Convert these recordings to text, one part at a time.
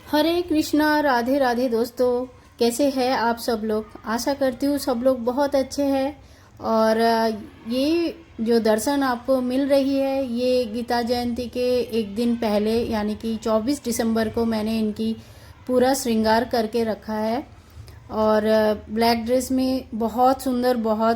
हरे कृष्णा, राधे राधे दोस्तों। कैसे हैं आप सब लोग? आशा करती हूँ सब लोग बहुत अच्छे हैं। और ये जो दर्शन आपको मिल रही है ये गीता जयंती के एक दिन पहले यानी कि 24 दिसंबर को मैंने इनकी पूरा श्रृंगार करके रखा है। और ब्लैक ड्रेस में बहुत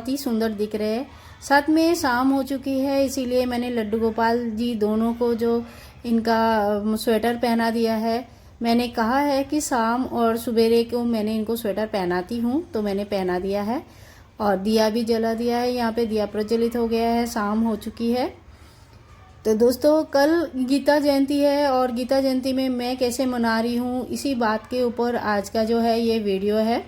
ही सुंदर दिख रहे हैं। साथ में शाम हो चुकी है, इसीलिए मैंने लड्डू गोपाल जी दोनों को जो इनका स्वेटर पहना दिया है। मैंने कहा है कि शाम और सवेरे को मैंने इनको स्वेटर पहनाती हूँ, तो मैंने पहना दिया है। और दिया भी जला दिया है, यहाँ पे दिया प्रज्वलित हो गया है, शाम हो चुकी है। तो दोस्तों, कल गीता जयंती है और गीता जयंती में मैं कैसे मना रही हूँ इसी बात के ऊपर आज का जो है ये वीडियो है।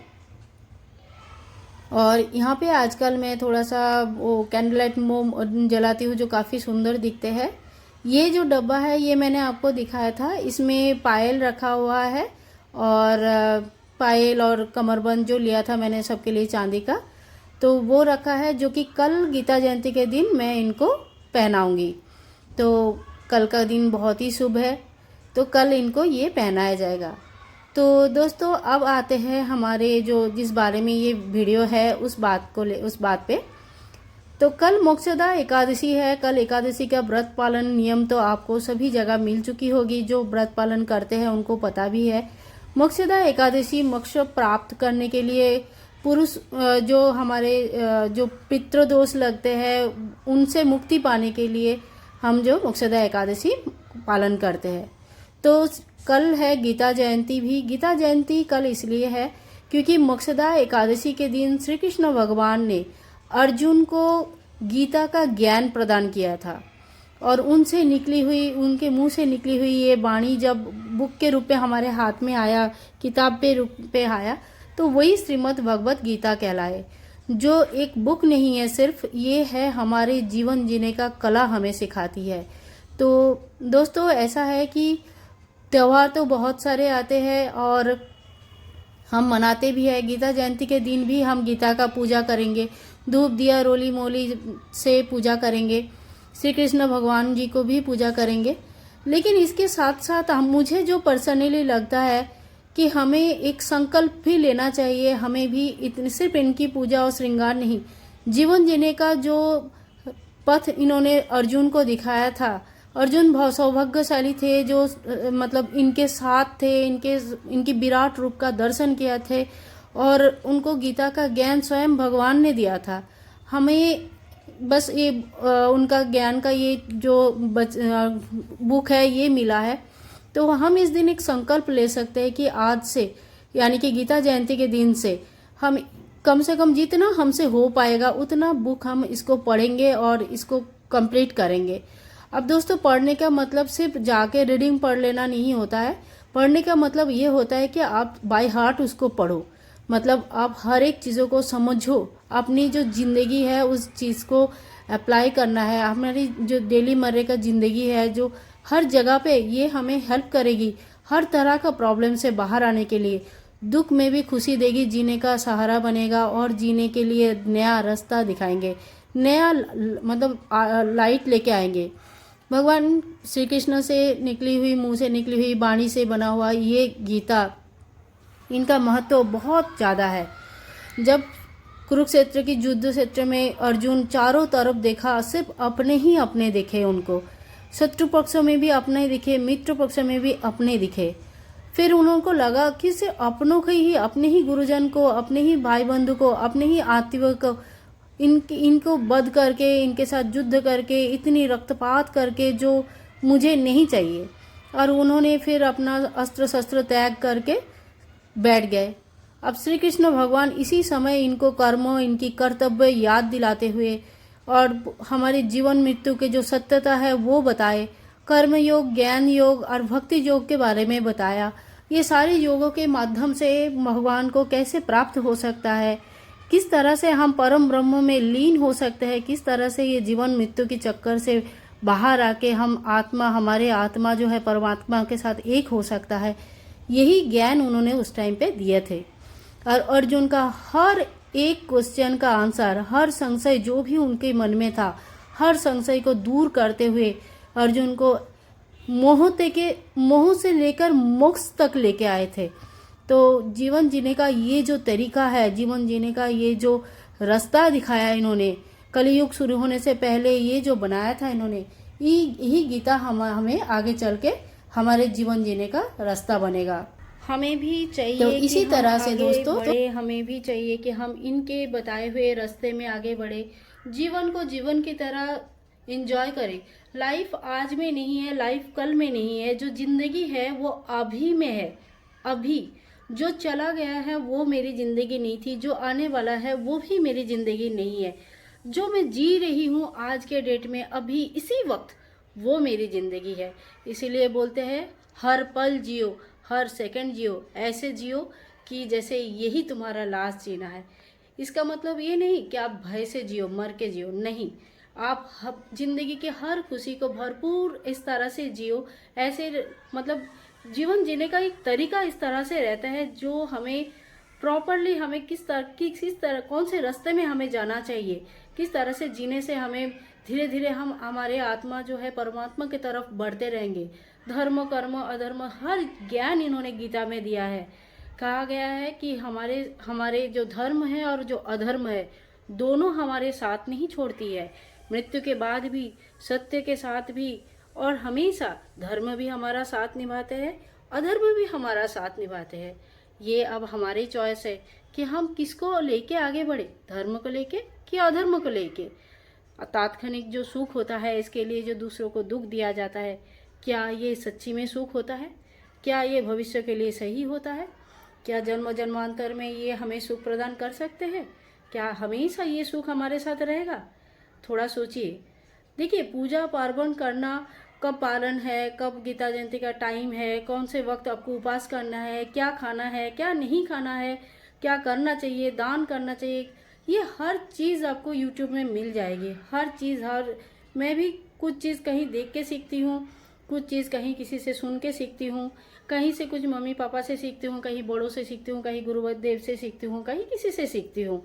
और यहाँ पे आजकल मैं थोड़ा सा वो कैंडल लाइट मोम जलाती हूँ जो काफ़ी सुंदर दिखते हैं। ये जो डब्बा है ये मैंने आपको दिखाया था, इसमें पायल रखा हुआ है। और पायल और कमरबंद जो लिया था मैंने सबके लिए चांदी का, तो वो रखा है जो कि कल गीता जयंती के दिन मैं इनको पहनाऊंगी। तो कल का दिन बहुत ही शुभ है, तो कल इनको ये पहनाया जाएगा। तो दोस्तों, अब आते हैं हमारे जो जिस बारे में ये वीडियो है उस बात पे। तो कल मोक्षदा एकादशी है। कल एकादशी का व्रत पालन नियम तो आपको सभी जगह मिल चुकी होगी, जो व्रत पालन करते हैं उनको पता भी है। मोक्षदा एकादशी मोक्ष प्राप्त करने के लिए पुरुष जो हमारे जो पितृदोष लगते हैं उनसे मुक्ति पाने के लिए हम जो मोक्षदा एकादशी पालन करते हैं। तो कल है गीता जयंती भी। गीता जयंती कल इसलिए है क्योंकि मोक्षदा एकादशी के दिन श्री कृष्ण भगवान ने अर्जुन को गीता का ज्ञान प्रदान किया था। और उनके मुंह से निकली हुई ये वाणी जब बुक के रूप में हमारे हाथ में आया, किताब पे रूप पे आया, तो वही श्रीमद् भगवत गीता कहलाए, जो एक बुक नहीं है सिर्फ, ये है हमारे जीवन जीने का कला हमें सिखाती है। तो दोस्तों, ऐसा है कि त्योहार तो बहुत सारे आते हैं और हम मनाते भी है। गीता जयंती के दिन भी हम गीता का पूजा करेंगे, धूप दिया रोली मोली से पूजा करेंगे, श्री कृष्ण भगवान जी को भी पूजा करेंगे। लेकिन इसके साथ साथ मुझे जो पर्सनली लगता है कि हमें एक संकल्प भी लेना चाहिए। हमें भी सिर्फ इनकी पूजा और श्रृंगार नहीं, जीवन जीने का जो पथ इन्होंने अर्जुन को दिखाया था। अर्जुन बहुत सौभाग्यशाली थे जो मतलब इनके साथ थे, इनकी विराट रूप का दर्शन किया थे और उनको गीता का ज्ञान स्वयं भगवान ने दिया था। हमें बस ये उनका ज्ञान का ये जो बुक है ये मिला है। तो हम इस दिन एक संकल्प ले सकते हैं कि आज से यानी कि गीता जयंती के दिन से हम कम से कम जितना हमसे हो पाएगा उतना बुक हम इसको पढ़ेंगे और इसको कंप्लीट करेंगे। अब दोस्तों, पढ़ने का मतलब सिर्फ जाके रीडिंग पढ़ लेना नहीं होता है। पढ़ने का मतलब ये होता है कि आप बाय हार्ट उसको पढ़ो, मतलब आप हर एक चीज़ों को समझो, अपनी जो जिंदगी है उस चीज़ को अप्लाई करना है। हमारी जो डेली मर्रे का जिंदगी है जो हर जगह पे ये हमें हेल्प करेगी हर तरह का प्रॉब्लम से बाहर आने के लिए। दुख में भी खुशी देगी, जीने का सहारा बनेगा और जीने के लिए नया रास्ता दिखाएंगे, नया मतलब लाइट लेके आएंगे। भगवान श्री कृष्ण से निकली हुई, मुंह से निकली हुई वाणी से बना हुआ ये गीता, इनका महत्व बहुत ज़्यादा है। जब कुरुक्षेत्र की युद्ध क्षेत्र में अर्जुन चारों तरफ देखा, सिर्फ अपने ही अपने दिखे उनको, शत्रु पक्ष में भी अपने दिखे, मित्र पक्ष में भी अपने दिखे। फिर उनको लगा कि सिर्फ अपनों को ही, अपने ही गुरुजन को, अपने ही भाई बंधु को, अपने ही आत्मीय को इनको वध करके, इनके साथ युद्ध करके, इतनी रक्तपात करके जो मुझे नहीं चाहिए। और उन्होंने फिर अपना अस्त्र शस्त्र त्याग करके बैठ गए। अब श्री कृष्ण भगवान इसी समय इनको कर्म, इनकी कर्तव्य याद दिलाते हुए और हमारे जीवन मृत्यु के जो सत्यता है वो बताए, कर्म योग, ज्ञान योग और भक्ति योग के बारे में बताया। ये सारे योगों के माध्यम से भगवान को कैसे प्राप्त हो सकता है, किस तरह से हम परम ब्रह्म में लीन हो सकते हैं, किस तरह से ये जीवन मृत्यु के चक्कर से बाहर आके हमारे आत्मा जो है परमात्मा के साथ एक हो सकता है, यही ज्ञान उन्होंने उस टाइम पे दिए थे। और अर्जुन का हर एक क्वेश्चन का आंसर, हर संशय जो भी उनके मन में था, हर संशय को दूर करते हुए अर्जुन को मोह से लेकर मोक्ष तक लेके आए थे। तो जीवन जीने का ये जो तरीका है, जीवन जीने का ये जो रास्ता दिखाया इन्होंने, कलयुग शुरू होने से पहले ये जो बनाया था इन्होंने, यही गीता हमें आगे चल के हमारे जीवन जीने का रास्ता बनेगा। हमें भी चाहिए तो इसी तरह से दोस्तों हमें भी चाहिए कि हम इनके बताए हुए रास्ते में आगे बढ़े, जीवन को जीवन की तरह एंजॉय करें। लाइफ आज में नहीं है, लाइफ कल में नहीं है, जो जिंदगी है वो अभी में है। अभी जो चला गया है वो मेरी जिंदगी नहीं थी, जो आने वाला है वो भी मेरी जिंदगी नहीं है। जो मैं जी रही हूँ आज के डेट में, अभी इसी वक्त, वो मेरी जिंदगी है। इसीलिए बोलते हैं हर पल जियो, हर सेकंड जियो, ऐसे जियो कि जैसे यही तुम्हारा लास्ट जीना है। इसका मतलब ये नहीं कि आप भय से जियो, मर के जियो, नहीं। आप जिंदगी के हर खुशी को भरपूर इस तरह से जियो। ऐसे मतलब जीवन जीने का एक तरीका इस तरह से रहता है जो हमें प्रॉपरली, हमें किस तरह कौन से रास्ते में हमें जाना चाहिए, किस तरह से जीने से हमें धीरे धीरे हम हमारे आत्मा जो है परमात्मा की तरफ बढ़ते रहेंगे। धर्म कर्म अधर्म हर ज्ञान इन्होंने गीता में दिया है। कहा गया है कि हमारे जो धर्म है और जो अधर्म है दोनों हमारे साथ नहीं छोड़ती है, मृत्यु के बाद भी, सत्य के साथ भी, और हमेशा धर्म भी हमारा साथ निभाते हैं, अधर्म भी हमारा साथ निभाते हैं। ये अब हमारी चॉइस है कि हम किसको लेके आगे बढ़े, धर्म को लेके कि अधर्म को लेके। तात्कालिक जो सुख होता है, इसके लिए जो दूसरों को दुख दिया जाता है, क्या ये सच्ची में सुख होता है? क्या ये भविष्य के लिए सही होता है? क्या जन्म जन्मांतर में ये हमें सुख प्रदान कर सकते हैं? क्या हमेशा ये सुख हमारे साथ रहेगा? थोड़ा सोचिए। देखिए, पूजा पार्वण करना कब पालन है, कब गीता जयंती का टाइम है, कौन से वक्त आपको उपवास करना है, क्या खाना है, क्या नहीं खाना है, क्या करना चाहिए, दान करना चाहिए, ये हर चीज़ आपको यूट्यूब में मिल जाएगी। हर चीज़, मैं भी कुछ चीज़ कहीं देख के सीखती हूँ, कुछ चीज़ कहीं किसी से सुन के सीखती हूँ, कहीं से कुछ मम्मी पापा से सीखती हूँ, कहीं बड़ों से सीखती हूँ, कहीं गुरुदेव से सीखती हूँ, कहीं किसी से सीखती हूँ।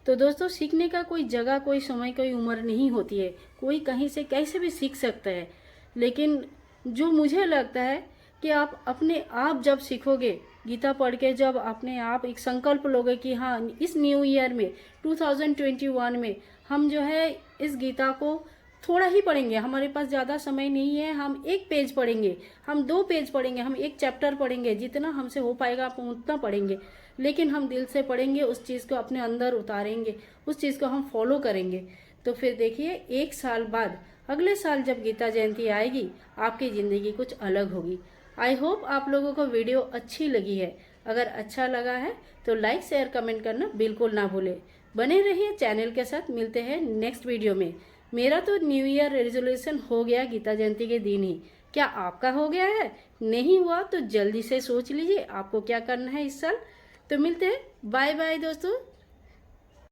तो दोस्तों, सीखने का कोई जगह, कोई समय, कोई उम्र नहीं होती है। कोई कहीं से कैसे भी सीख सकता है। लेकिन जो मुझे लगता है कि आप अपने आप जब सीखोगे, गीता पढ़ के जब अपने आप एक संकल्प लोगे कि हाँ, इस न्यू ईयर में 2021 में हम जो है इस गीता को थोड़ा ही पढ़ेंगे, हमारे पास ज़्यादा समय नहीं है, हम एक पेज पढ़ेंगे, हम 2 पेज पढ़ेंगे, हम एक चैप्टर पढ़ेंगे, जितना हमसे हो पाएगा आप उतना पढ़ेंगे, लेकिन हम दिल से पढ़ेंगे, उस चीज़ को अपने अंदर उतारेंगे, उस चीज़ को हम फॉलो करेंगे। तो फिर देखिए, 1 साल बाद, अगले साल जब गीता जयंती आएगी, आपकी ज़िंदगी कुछ अलग होगी। आई होप आप लोगों को वीडियो अच्छी लगी है। अगर अच्छा लगा है तो लाइक शेयर कमेंट करना बिल्कुल ना भूलें। बने रहिए चैनल के साथ। मिलते हैं नेक्स्ट वीडियो में। मेरा तो न्यू ईयर रेजोल्यूशन हो गया गीता जयंती के दिन ही। क्या आपका हो गया है? नहीं हुआ तो जल्दी से सोच लीजिए आपको क्या करना है इस साल। तो मिलते हैं। बाय बाय दोस्तों।